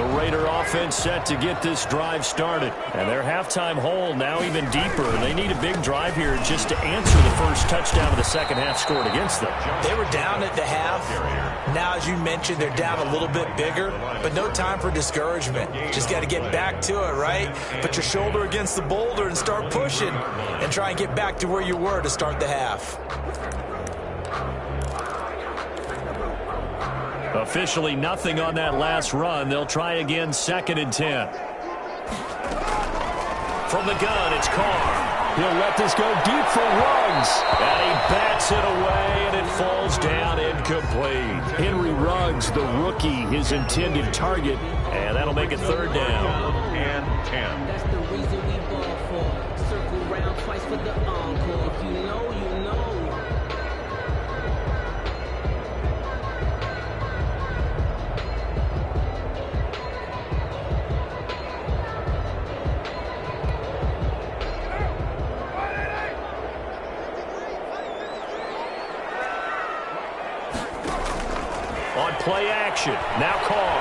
The Raider offense set to get this drive started. And their halftime hole now even deeper. They need a big drive here just to answer the first touchdown of the second half scored against them. They were down at the half. Now, as you mentioned, they're down a little bit bigger, but no time for discouragement. Just got to get back to it, right? Put your shoulder against the boulder and start pushing and try and get back to where you were to start the half. Officially nothing on that last run. They'll try again, 2nd and 10. From the gun, it's Carr. He'll let this go deep for Ruggs. And he bats it away, and it falls down incomplete. Henry Ruggs, the rookie, his intended target. And that'll make it 3rd down. And 10. That's the reason we ball for. Circle round twice for the encore. If you know, you know. On play action, now Carr.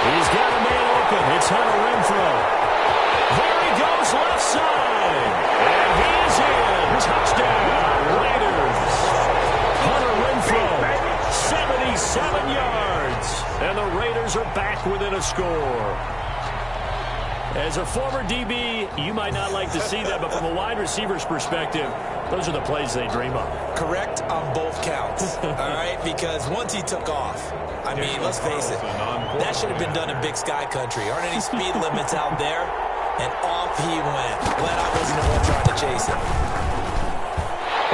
He's got a man open. It's Hunter Renfro. There he goes, left side. And he is in. Touchdown, Raiders. Hunter Renfro, 77 yards. And the Raiders are back within a score. As a former DB, you might not like to see that, but from a wide receiver's perspective, those are the plays they dream of. Correct on both counts, all right? Because once he took off, I mean, let's face it, that should have been done in Big Sky Country. Aren't any speed limits out there? And off he went. Glad I wasn't the one trying to chase him.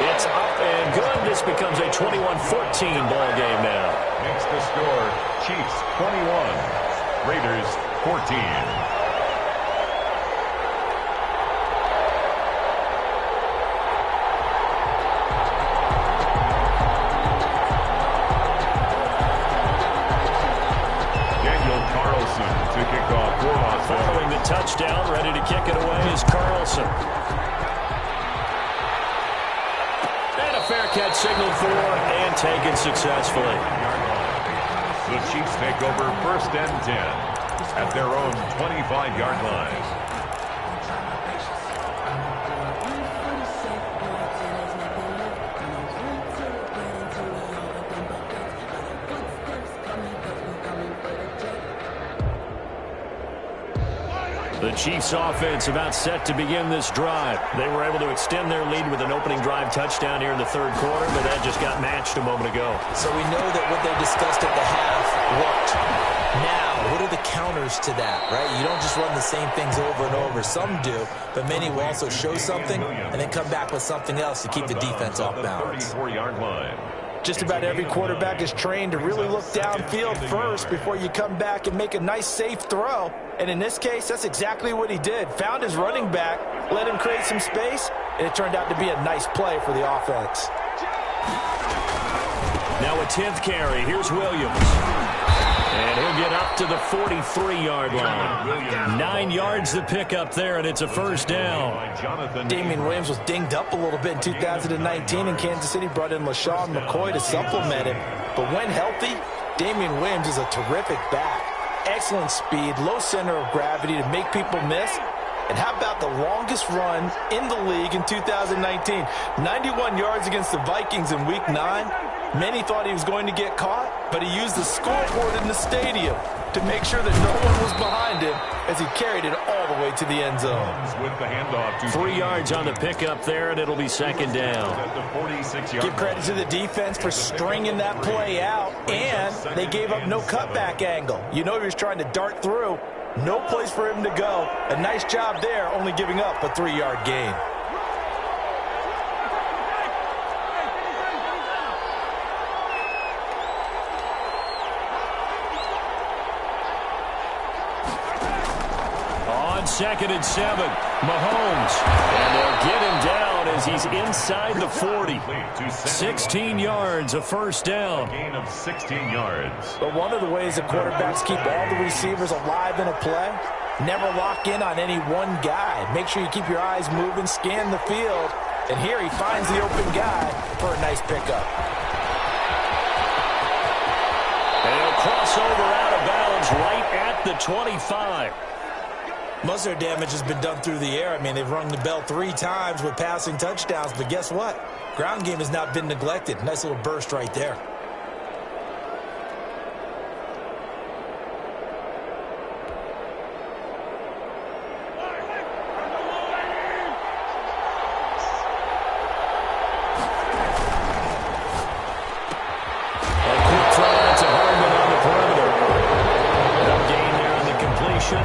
It's up and good. This becomes a 21-14 ball game now. Makes the score Chiefs 21, Raiders 14. Following the touchdown, ready to kick it away is Carlson. And a fair catch signaled for and taken successfully. The Chiefs take over 1st and 10 at their own 25-yard line. The Chiefs offense about set to begin this drive. They were able to extend their lead with an opening drive touchdown here in the 3rd quarter, but that just got matched a moment ago. So we know that what they discussed at the half worked. Now, what are the counters to that, right? You don't just run the same things over and over. Some do, but many will also show something and then come back with something else to keep the defense off balance. 34-yard line. Just about every quarterback is trained to really look downfield first before you come back and make a nice, safe throw. And in this case, that's exactly what he did. Found his running back, let him create some space, and it turned out to be a nice play for the offense. Now a 10th carry. Here's Williams. And he'll get up to the 43-yard line. 9 yards to pick up there, and it's a 1st down. Damian Williams was dinged up a little bit in 2019, and Kansas City brought in LaShawn McCoy to supplement him. But when healthy, Damian Williams is a terrific back. Excellent speed, low center of gravity to make people miss. And how about the longest run in the league in 2019? 91 yards against the Vikings in Week 9. Many thought he was going to get caught, but he used the scoreboard in the stadium to make sure that no one was behind him as he carried it all the way to the end zone. With the handoff 3 yards on the pickup there, and it'll be 2nd down. Give credit to the defense for stringing that play out, and they gave up no cutback angle. You know he was trying to dart through. No place for him to go. A nice job there, only giving up a 3-yard gain. On 2nd and 7, Mahomes. And they'll get him down as he's inside the 40. 16 yards, a 1st down. Gain of 16 yards. But one of the ways that quarterbacks keep all the receivers alive in a play, never lock in on any one guy. Make sure you keep your eyes moving, scan the field. And here he finds the open guy for a nice pickup. And he'll crossover out of bounds right at the 25. Most of their damage has been done through the air. I mean, they've rung the bell 3 times with passing touchdowns, but guess what? Ground game has not been neglected. Nice little burst right there.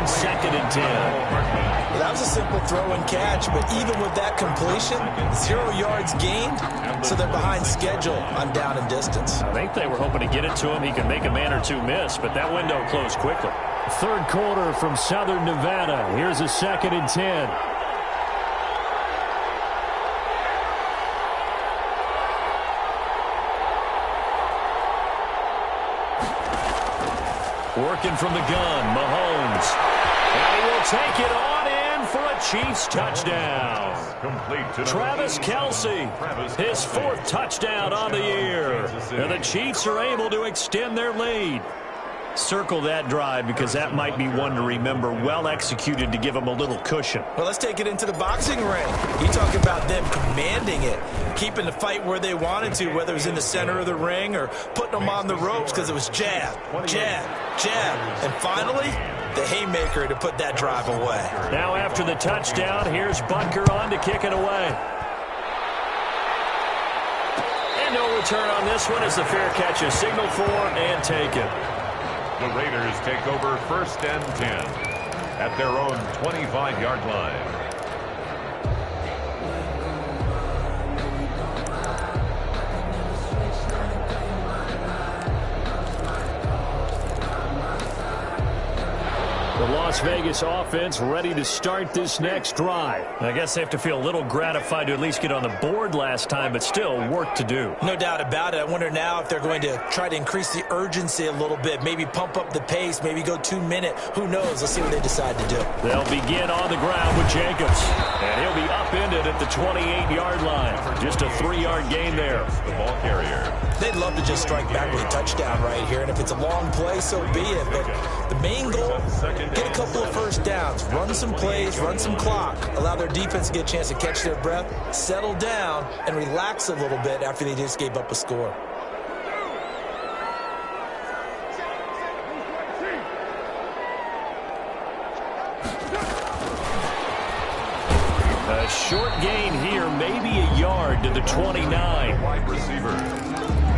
Second and 10. That was a simple throw and catch, but even with that completion, 0 yards gained, so they're behind schedule on down and distance. I think they were hoping to get it to him. He could make a man or two miss, but that window closed quickly. Third quarter from Southern Nevada. Here's a second and 10. Working from the gun, Mahomes. And he will take it on in for a Chiefs touchdown. Complete to Travis Kelce, his 4th touchdown on the year. And the Chiefs are able to extend their lead. Circle that drive because that might be one to remember. Well executed to give them a little cushion. Well, let's take it into the boxing ring. You talk about them commanding it, keeping the fight where they wanted to, whether it was in the center of the ring or putting them on the ropes because it was jab, jab, jab. And finally, the haymaker to put that drive away. Now after the touchdown, here's Butker on to kick it away. And no return on this one as the fair catch is signaled for and taken. The Raiders take over 1st and 10 at their own 25-yard line. The Las Vegas offense ready to start this next drive. I guess they have to feel a little gratified to at least get on the board last time, but still work to do. No doubt about it. I wonder now if they're going to try to increase the urgency a little bit, maybe pump up the pace, maybe go 2-minute. Who knows? Let's see what they decide to do. They'll begin on the ground with Jacobs, and he'll be upended at the 28-yard line. Just a 3-yard gain there. The ball carrier. They'd love to just strike back with a touchdown right here, and if it's a long play, so be it. But the main goal, get a couple of first downs, run some plays, run some clock, allow their defense to get a chance to catch their breath, settle down, and relax a little bit after they just gave up a score. A short gain here, maybe a yard to the 29. Wide receiver.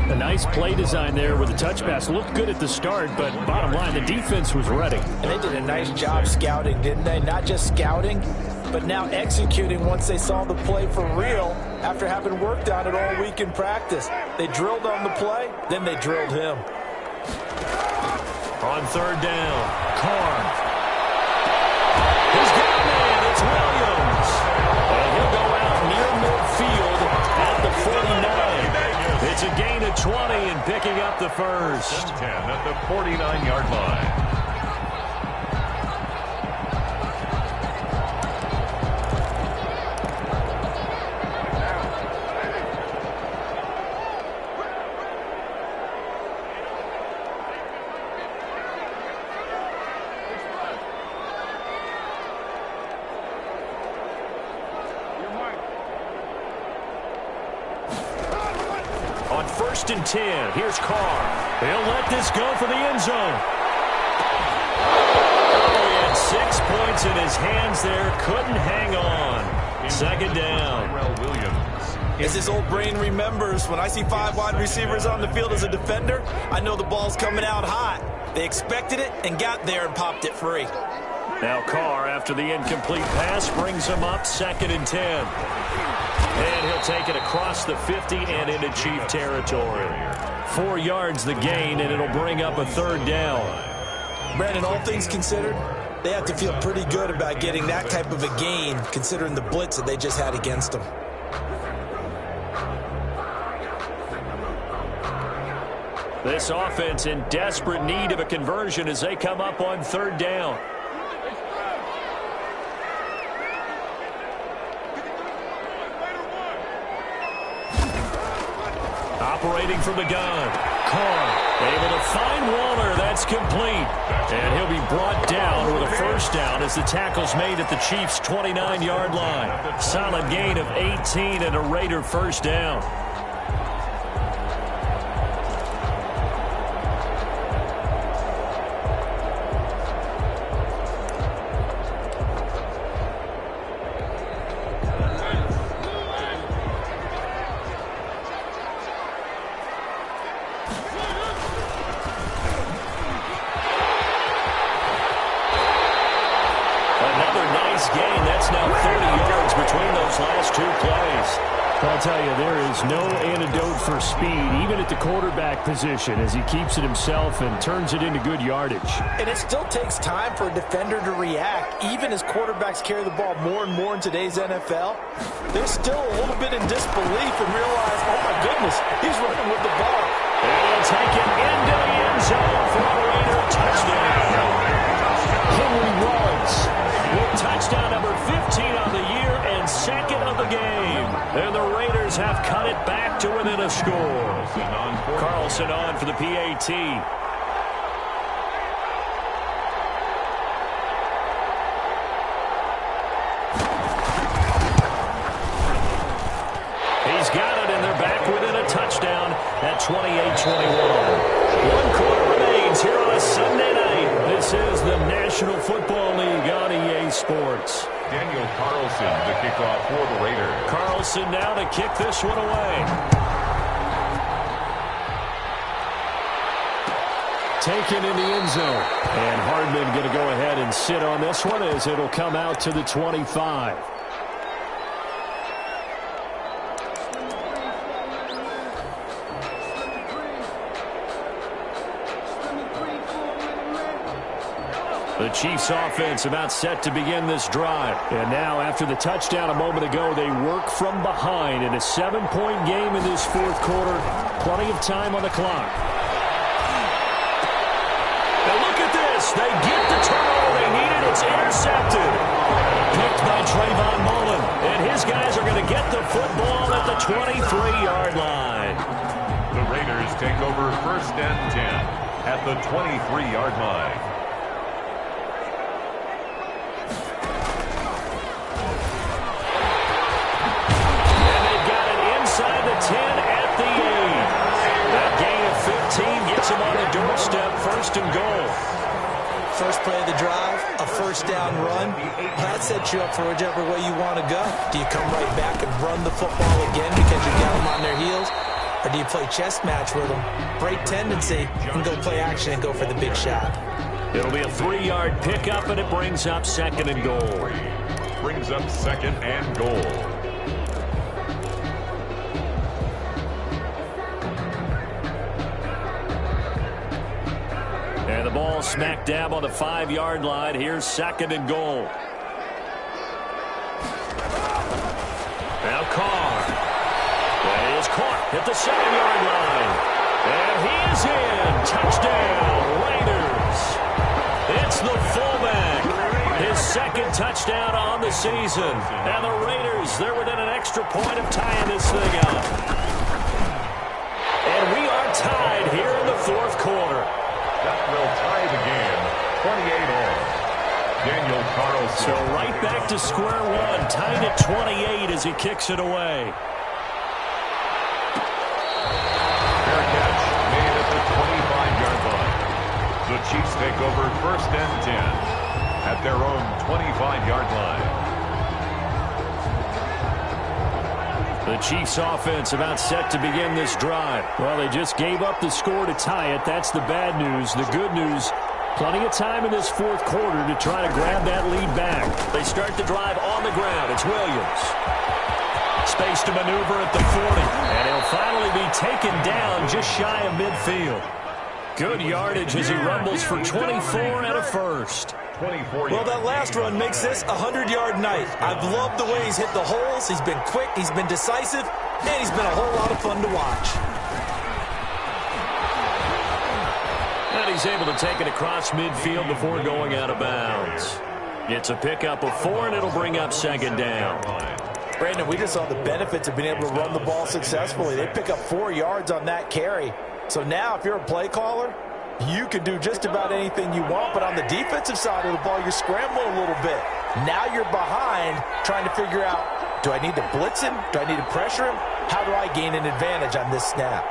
A nice play design there with the touch pass. Looked good at the start, but bottom line, the defense was ready. And they did a nice job scouting, didn't they? Not just scouting, but now executing once they saw the play for real after having worked on it all week in practice. They drilled on the play, then they drilled him. On 3rd down, Carr. He's got a man. It's Williams. And he'll go out near midfield at the 49. It's a gain of 20 and picking up the first. 10 at the 49-yard line. On 1st and 10, here's Carr. He'll let this go for the end zone. Oh, he had 6 points in his hands there. Couldn't hang on. 2nd down. As his old brain remembers, when I see 5 wide receivers on the field as a defender, I know the ball's coming out hot. They expected it and got there and popped it free. Now Carr, after the incomplete pass, brings him up 2nd and 10. And he'll take it across the 50 and into Chief territory. 4 yards the gain, and it'll bring up a 3rd down. Brandon, all things considered, they have to feel pretty good about getting that type of a gain, considering the blitz that they just had against them. This offense in desperate need of a conversion as they come up on 3rd down. Operating from the gun, Carr. Able to find Waller. That's complete. And he'll be brought down with a first down as the tackle's made at the Chiefs' 29-yard line. Solid gain of 18 and a Raider first down. Gain. That's now 30 yards between those last two plays. I'll tell you, there is no antidote for speed, even at the quarterback position, as he keeps it himself and turns it into good yardage. And it still takes time for a defender to react, even as quarterbacks carry the ball more and more in today's NFL. They're still a little bit in disbelief and realize, oh my goodness, he's running with the ball. They'll take it into the end zone for a Raider touchdown. Henry Ruggs with touchdown number 15 on the year and second of the game. And the Raiders have cut it back to within a score. Carlson on for the PAT. He's got it, and they're back within a touchdown at 28-21. One quarter remains here on a Sunday night. This is the National Football League on EA Sports. Daniel Carlson, the kickoff for the Raiders. Carlson now to kick this one away. Taken in the end zone. And Hardman going to go ahead and sit on this one as it'll come out to the 25. The Chiefs offense about set to begin this drive. And now after the touchdown a moment ago, they work from behind in a 7-point game in this fourth quarter. Plenty of time on the clock. Now look at this. They get the turnover they needed. It's intercepted. Picked by Trayvon Mullen. And his guys are going to get the football at the 23-yard line. The Raiders take over first and 10 at the 23-yard line. First and goal. First play of the drive, a first down run. That sets you up for whichever way you want to go. Do you come right back and run the football again because you got them on their heels? Or do you play chess match with them, break tendency, and go play action and go for the big shot? It'll be a 3-yard pickup, and it brings up second and goal. Brings up second and goal. And the ball smack dab on the 5-yard line. Here's second and goal. Now Carr. He is caught at the 7-yard line. And he is in. Touchdown, Raiders. It's the fullback. His second touchdown on the season. And the Raiders, they're within an extra point of tying this thing up. And we are tied here in the fourth quarter. That will tie the game, 28-all. Daniel Carlson. So right back to square one, tied at 28 as he kicks it away. Fair catch made at the 25-yard line. The Chiefs take over first and 10 at their own 25-yard line. The Chiefs offense about set to begin this drive. Well, they just gave up the score to tie it. That's the bad news. The good news, plenty of time in this fourth quarter to try to grab that lead back. They start the drive on the ground. It's Williams. Space to maneuver at the 40. And he'll finally be taken down just shy of midfield. Good yardage as he rumbles for 24 and a first. Well, that last run makes this a 100-yard night. I've loved the way he's hit the holes. He's been quick, he's been decisive, and he's been a whole lot of fun to watch. And he's able to take it across midfield before going out of bounds. It's a pickup of 4, and it'll bring up second down. Brandon, we just saw the benefits of being able to run the ball successfully. They pick up 4 yards on that carry. So now if you're a play caller, you can do just about anything you want, but on the defensive side of the ball, you're scrambling a little bit. Now you're behind trying to figure out, do I need to blitz him? Do I need to pressure him? How do I gain an advantage on this snap?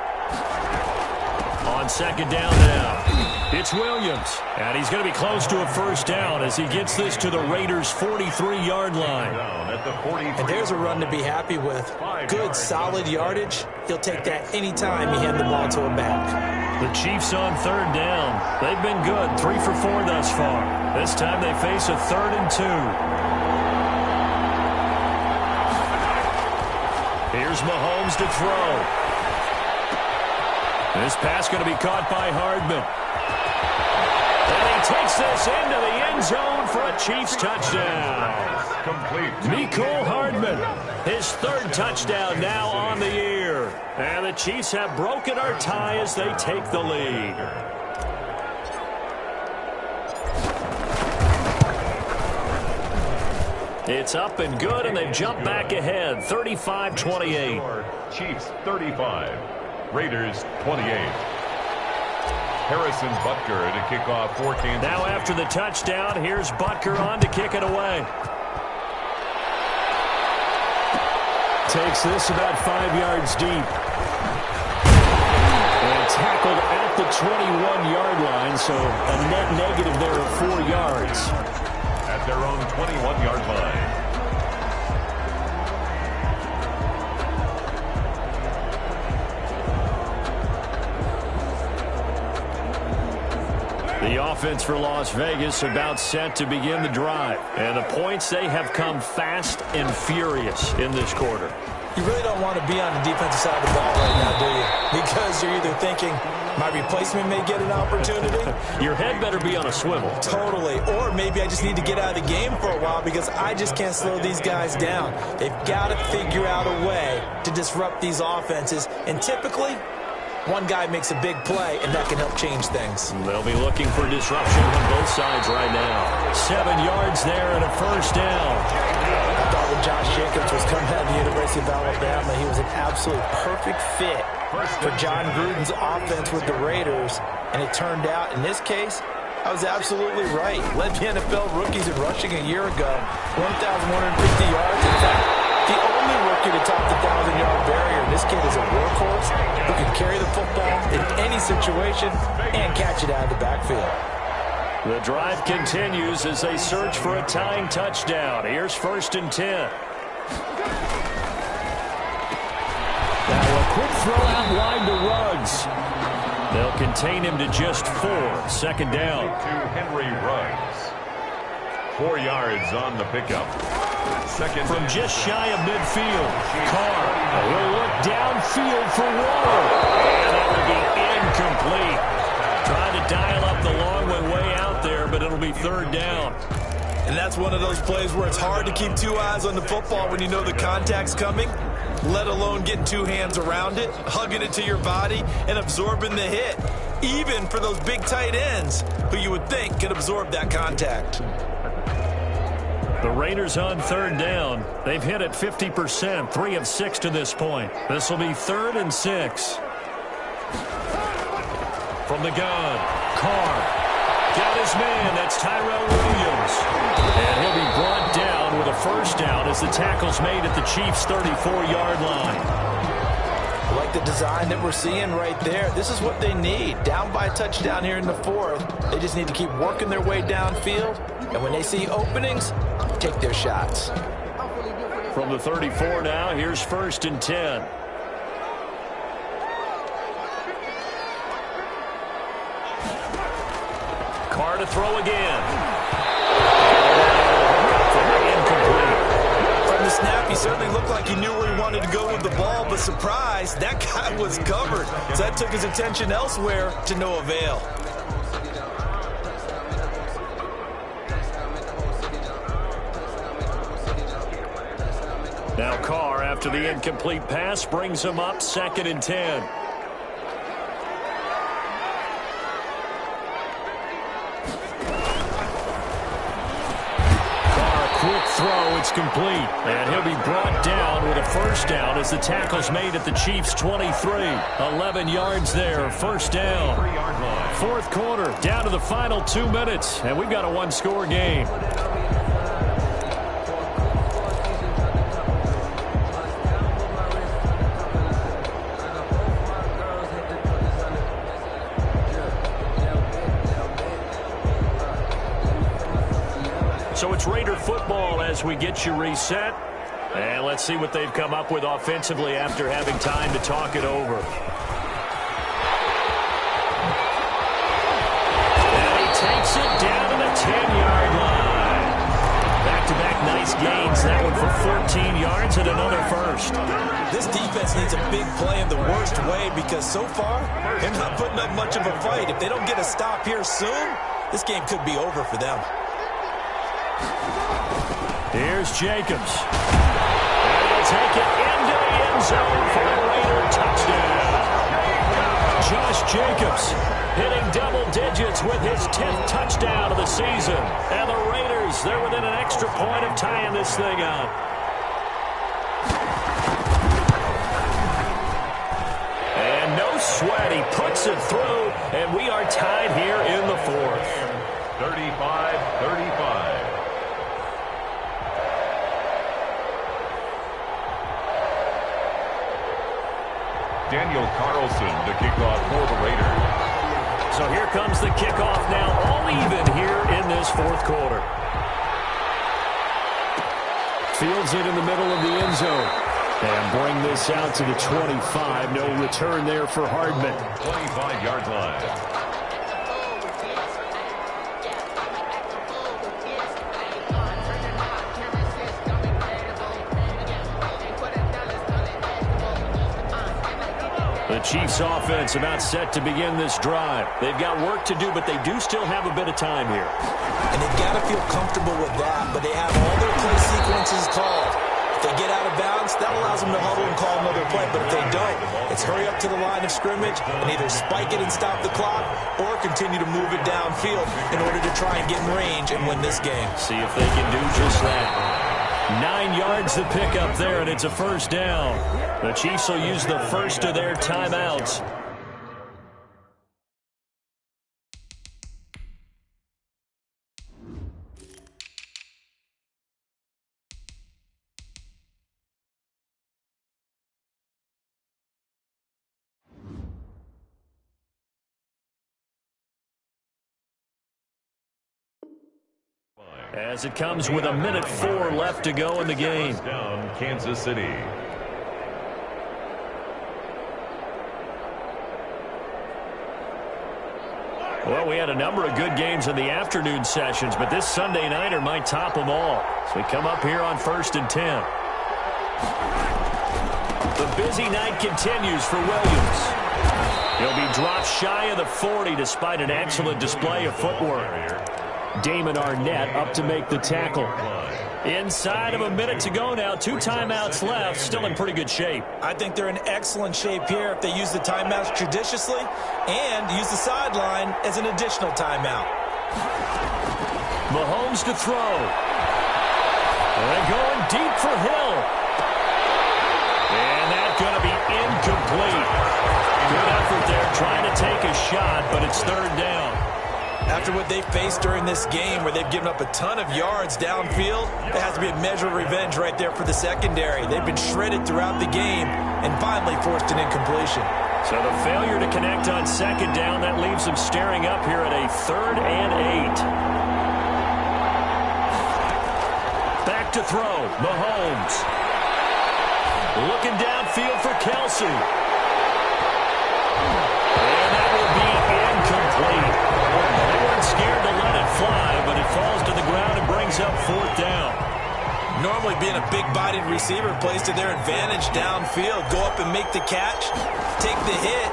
On second down now, it's Williams. And he's going to be close to a first down as he gets this to the Raiders' 43-yard line. And there's a run to be happy with. Good, solid yardage. He'll take that anytime you hand the ball to a back. The Chiefs on third down. They've been good, 3 for 4 thus far. This time they face a 3rd and 2. Here's Mahomes to throw. This pass going to be caught by Hardman. And he takes this into the end zone for a Chiefs touchdown. Mecole Hardman, his 3rd touchdown now on the year. And the Chiefs have broken our tie as they take the lead. It's up and good, and they've jumped back ahead, 35-28. Chiefs 35, Raiders 28. Harrison Butker to kick off for Kansas City. Now after the touchdown, here's Butker on to kick it away. Takes this about 5 yards deep. And tackled at the 21-yard line, so a net negative there of 4 yards. At their own 21-yard line. The offense for Las Vegas about set to begin the drive. And the points, they have come fast and furious in this quarter. You really don't want to be on the defensive side of the ball right now, do you? Because you're either thinking, my replacement may get an opportunity. Your head better be on a swivel. Totally. Or maybe I just need to get out of the game for a while because I just can't slow these guys down. They've got to figure out a way to disrupt these offenses. And typically, one guy makes a big play, and that can help change things. They'll be looking for disruption on both sides right now. 7 yards there and a first down. I thought when Josh Jacobs was coming out of the University of Alabama, he was an absolute perfect fit for John Gruden's offense with the Raiders. And it turned out, in this case, I was absolutely right. Led the NFL rookies in rushing a year ago. 1,150 yards. In fact, the only rookie to top the 1,000-yard barrier. This kid is a workhorse who can carry the football in any situation and catch it out of the backfield. The drive continues as they search for a tying touchdown. Here's 1st and 10. Now a quick throw out wide to Ruggs. They'll contain him to just 4. 2nd down. To Henry Ruggs. 4 yards on the pickup. Second from just shy of midfield. Carr will look downfield for Waller. And that will be incomplete. Trying to dial up the long one way out there, but it'll be 3rd down. And that's one of those plays where it's hard to keep 2 eyes on the football when you know the contact's coming, let alone getting 2 hands around it, hugging it to your body, and absorbing the hit. Even for those big tight ends who you would think could absorb that contact. The Raiders on 3rd down. They've hit at 50%, 3 of 6 to this point. This will be 3rd and 6. From the gun, Carr. Got his man, that's Tyrell Williams. And he'll be brought down with a first down as the tackle's made at the Chiefs' 34-yard line. I like the design that we're seeing right there. This is what they need. Down by a touchdown here in the 4th. They just need to keep working their way downfield. And when they see openings, take their shots. From the 34 now, here's 1st and 10. Carr to throw again. Incomplete. From the snap, he certainly looked like he knew where he wanted to go with the ball, but surprise, that guy was covered. So that took his attention elsewhere to no avail. Now Carr, after the incomplete pass, brings him up 2nd and 10. Carr, Quick throw, it's complete. And he'll be brought down with a first down as the tackle's made at the Chiefs' 23. 11 yards there, first down. Fourth quarter, down to the final 2 minutes, and we've got a one-score game. So it's Raider football as we get you reset. And let's see what they've come up with offensively after having time to talk it over. And he takes it down to the 10-yard line. Back-to-back nice gains. That one for 14 yards and another first. This defense needs a big play in the worst way because so far, they're not putting up much of a fight. If they don't get a stop here soon, this game could be over for them. Here's Jacobs. And he'll take it into the end zone for a Raider touchdown. Josh Jacobs hitting double digits with his 10th touchdown of the season. And the Raiders, they're within an extra point of tying this thing up. And no sweat, he puts it through, and we are tied here in the fourth. 35-35. Daniel Carlson, the kickoff for the Raiders. So here comes the kickoff now, all even here in this fourth quarter. Fields it in the middle of the end zone. And bring this out to the 25. No return there for Hardman. 25-yard line. The Chiefs offense about set to begin this drive. They've got work to do, but they do still have a bit of time here. And they've got to feel comfortable with that, but they have all their play sequences called. If they get out of bounds, that allows them to huddle and call another play, but if they don't, it's hurry up to the line of scrimmage and either spike it and stop the clock or continue to move it downfield in order to try and get in range and win this game. See if they can do just that. 9 yards to pick up there, and it's a first down. The Chiefs will use the first of their timeouts. As it comes with 1:04 left to go in the game. Down Kansas City. Well, we had a number of good games in the afternoon sessions, but this Sunday nighter might top them all. So we come up here on 1st and 10. The busy night continues for Williams. He'll be dropped shy of the 40 despite an excellent display of footwork. Damon Arnett up to make the tackle. Inside of a minute to go now. 2 timeouts left. Still in pretty good shape. I think they're in excellent shape here if they use the timeouts judiciously and use the sideline as an additional timeout. Mahomes to throw. And going deep for Hill. And that's going to be incomplete. Good effort there trying to take a shot, but it's 3rd down. After what they faced during this game where they've given up a ton of yards downfield, there has to be a measure of revenge right there for the secondary. They've been shredded throughout the game and finally forced an incompletion. So the failure to connect on 2nd down, that leaves them staring up here at a 3rd and 8. Back to throw, Mahomes. Looking downfield for Kelsey. And that will be incomplete. They weren't scared to let it fly, but it falls to the ground and brings up 4th down. Normally being a big-bodied receiver plays to their advantage downfield. Go up and make the catch, take the hit,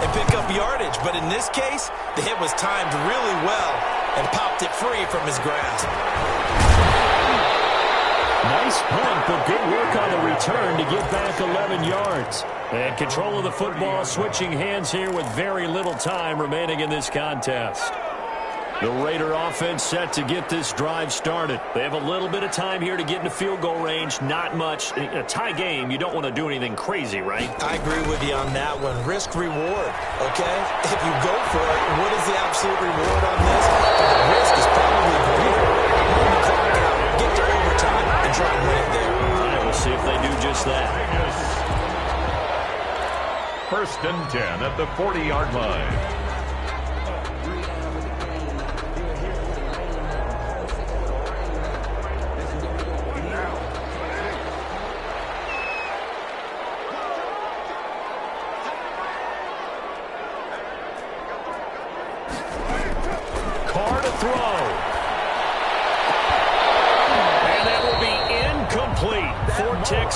and pick up yardage. But in this case, the hit was timed really well and popped it free from his grasp. Nice punt, but good work on the return to get back 11 yards. And control of the football switching hands here with very little time remaining in this contest. The Raider offense set to get this drive started. They have a little bit of time here to get into field goal range. Not much. In a tie game, you don't want to do anything crazy, right? I agree with you on that one. Risk reward, okay? If you go for it, what is the absolute reward on this? The risk is probably greater. Run the clock out, get to overtime, and try and win it there. All right, we'll see if they do just that. 1st and 10 at the 40-yard line.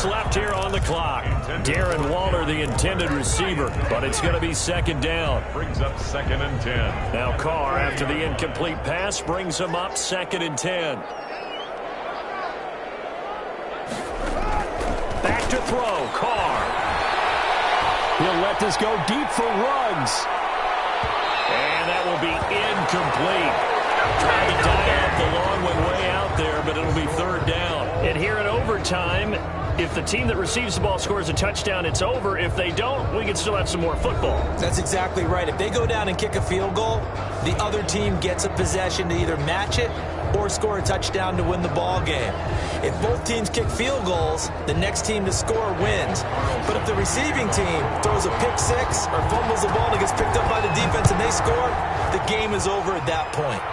Left here on the clock. Darren Waller, the intended receiver, but it's going to be 2nd down. Brings up 2nd and 10. Now Carr, after the incomplete pass, brings him up 2nd and 10. Back to throw, Carr. He'll let this go deep for Ruggs. And that will be incomplete. Trying to die up the long one way out there, but it'll be 3rd down. And here in overtime, if the team that receives the ball scores a touchdown, it's over. If they don't, we can still have some more football. That's exactly right. If they go down and kick a field goal, the other team gets a possession to either match it or score a touchdown to win the ball game. If both teams kick field goals, the next team to score wins. But if the receiving team throws a pick six or fumbles the ball and it gets picked up by the defense and they score, the game is over at that point.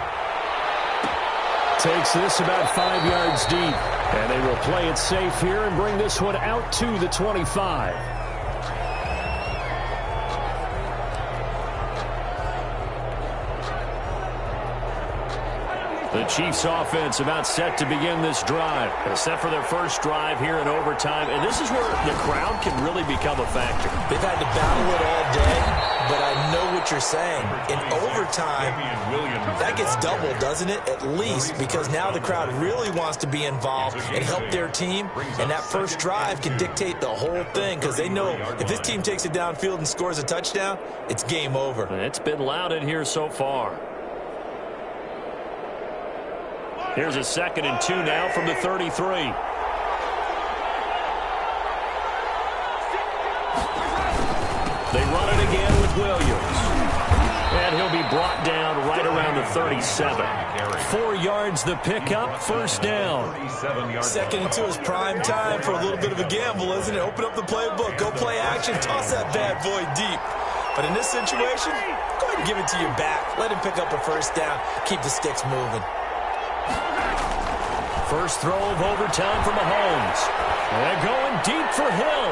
Takes this about 5 yards deep. And they will play it safe here and bring this one out to the 25. The Chiefs offense about set to begin this drive. They're set for their first drive here in overtime. And this is where the crowd can really become a factor. They've had to battle it all day, but I know what you're saying. In overtime, that gets doubled, doesn't it? At least, because now the crowd really wants to be involved and help their team. And that first drive can dictate the whole thing because they know if this team takes it downfield and scores a touchdown, it's game over. It's been loud in here so far. Here's a 2nd and 2 now from the 33. They run it again with Williams. And he'll be brought down right around the 37. 4 yards the pickup, 1st down. 2nd and 2 is prime time for a little bit of a gamble, isn't it? Open up the playbook, go play action, toss that bad boy deep. But in this situation, go ahead and give it to your back. Let him pick up a 1st down, keep the sticks moving. First throw of overtime for Mahomes. And going deep for Hill.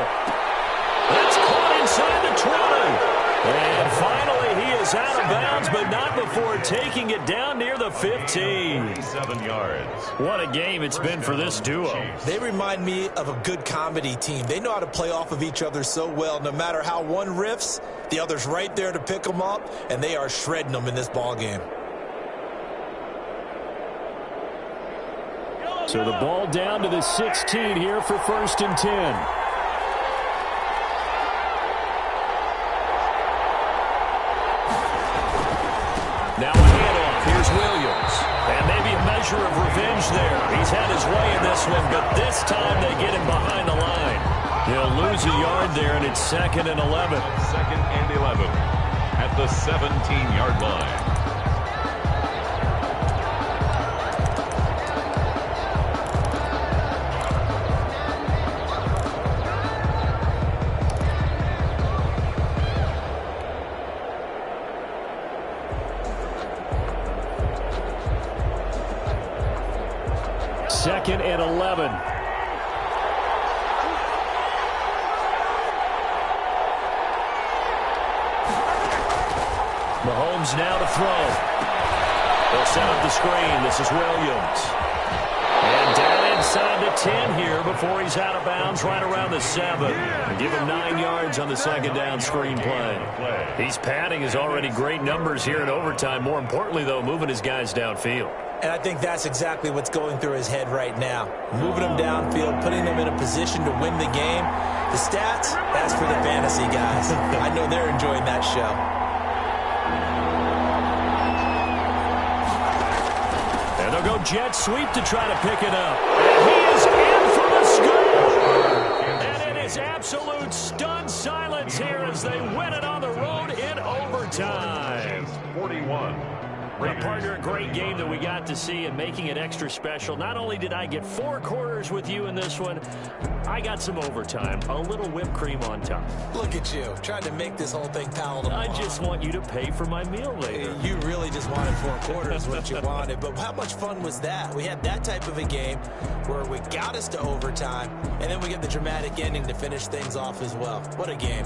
That's caught inside the 20. And finally he is out of bounds, but not before taking it down near the 15. 7 yards. What a game it's been for this duo. They remind me of a good comedy team. They know how to play off of each other so well. No matter how one riffs, the other's right there to pick them up, and they are shredding them in this ball game. So the ball down to the 16 here for 1st and 10. Now a handoff. Here's Williams. And maybe a measure of revenge there. He's had his way in this one, but this time they get him behind the line. He'll lose a yard there, and it's 2nd and 11. 2nd and 11 at the 17-yard line. Second and 11. Mahomes now to throw. They'll set up the screen. This is Williams. And down inside the 10 here before he's out of bounds right around the 7. And give him 9 yards on the 2nd down screen play. He's padding his already great numbers here in overtime. More importantly, though, moving his guys downfield. And I think that's exactly what's going through his head right now. Moving them downfield, putting them in a position to win the game. The stats, that's for the fantasy guys. I know they're enjoying that show. jet sweep to try to pick it up. And he is in for the score. And it is absolute stunned silence here as they win it on the road in overtime. 41. Partner, a great game that we got to see and making it extra special. Not only did I get 4 quarters with you in this one, I got some overtime, a little whipped cream on top. Look at you, trying to make this whole thing palatable. I just want you to pay for my meal later. You really just wanted 4 quarters, what you wanted. But how much fun was that? We had that type of a game where we got us to overtime, and then we get the dramatic ending to finish things off as well. What a game.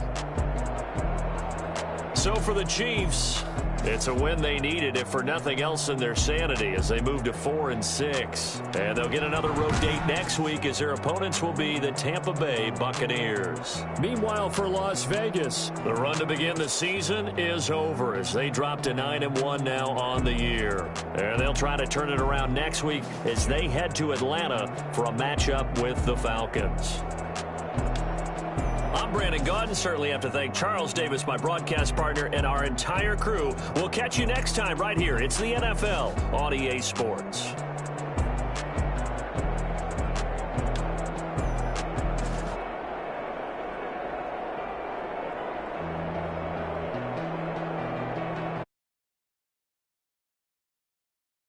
So for the Chiefs, it's a win they needed, if for nothing else in their sanity, as they move to 4-6. And they'll get another road date next week as their opponents will be the Tampa Bay Buccaneers. Meanwhile, for Las Vegas, the run to begin the season is over as they drop to 9-1 now on the year. And they'll try to turn it around next week as they head to Atlanta for a matchup with the Falcons. I'm Brandon Gaudin. Certainly have to thank Charles Davis, my broadcast partner, and our entire crew. We'll catch you next time right here. It's the NFL on EA Sports.